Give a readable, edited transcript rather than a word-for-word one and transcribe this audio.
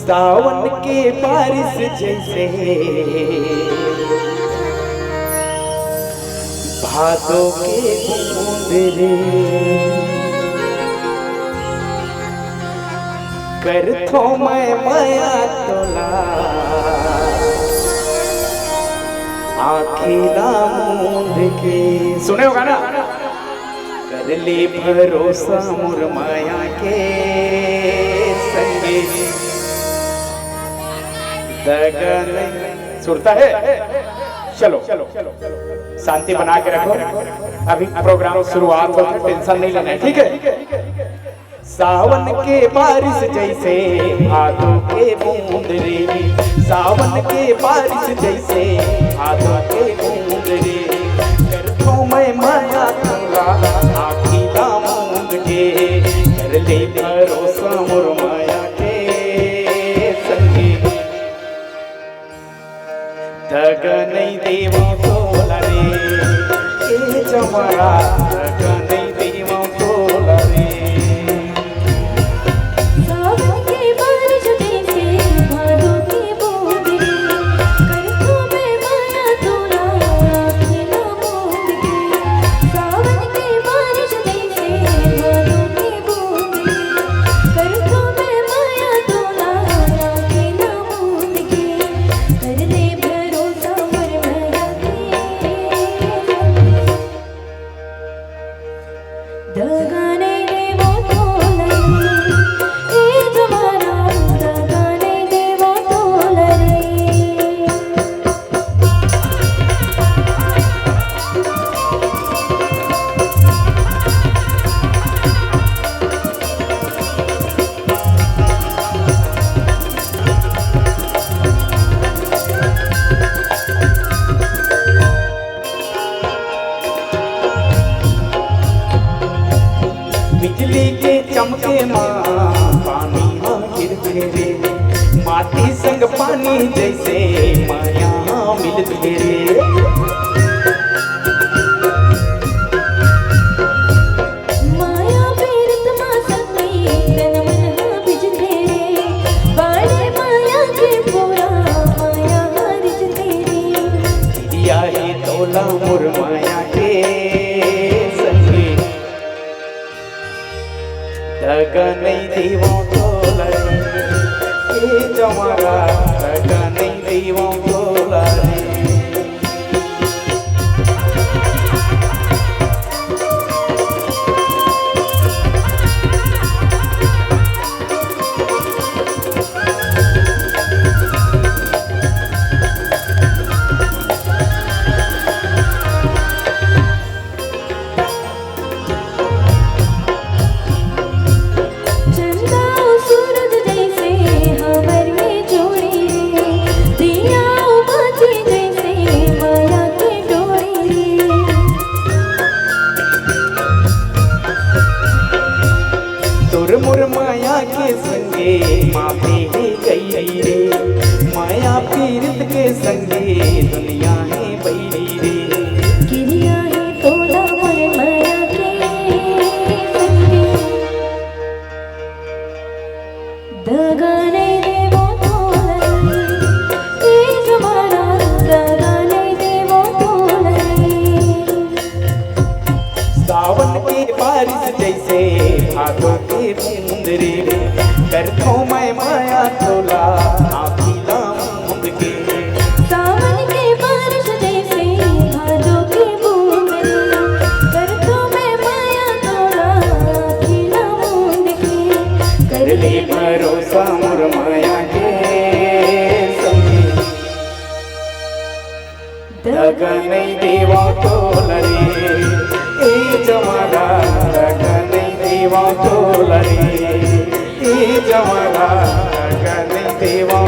सावन के बारिश जैसे भादों के बूंद रे कर थो मैं माया तोला आखिला मूंद के। सुने होगा ना? कर ले भरोसा मोर माया के संगे दगा नहीं। सुनता है? चलो शांति बना के रखो, अभी प्रोग्राम शुरुआत हो, टेंशन नहीं लेना है, ठीक है? सावन के बारिश जैसे भादों के बूंद रे, सावन के बारिश जैसे भादों के बूंद रे करतो मैं माया तोला आखिला मूंद के। कर ले भरोसा मोर माया के संगे दगा नहीं देवा तोला रे ए जमारा दगा नहीं देवा तोला रे। बिजली के चमके माँ पानी हाँ गिर रे माटी संग पानी जैसे माया मिल रे। माया पीरत माँ सकती तन मन हाँ बिज रे बाले माया के पूरा माया रिज रे। दिया ही तोला मोर माया के दगा नहीं देवा तोला रे ए जमारा दगा नहीं देवा तोला रे। तोर मोर माया के संगे माफी गई रे माया पीरत के संगे दुनिया है बैरी रे। गिरिया है तोला मोर माया के संगे दगा नहीं देवो तोला रे ए जमाना दगा नहीं देवो तोला रे। सावन के बारिश जैसे भादों के बूंद रे करतो मैं माया तोला आखिला मूंद के। सावन के बारिश जैसे भादों के बूंद रे करतो मैं माया तोला आखिला मूंद के। कर ले भरोसा मोर माया के संगे दगा नहीं देवा तोला रे ए जमारा दगा नहीं देवा तोला रे ए जमारा दगा नहीं देवा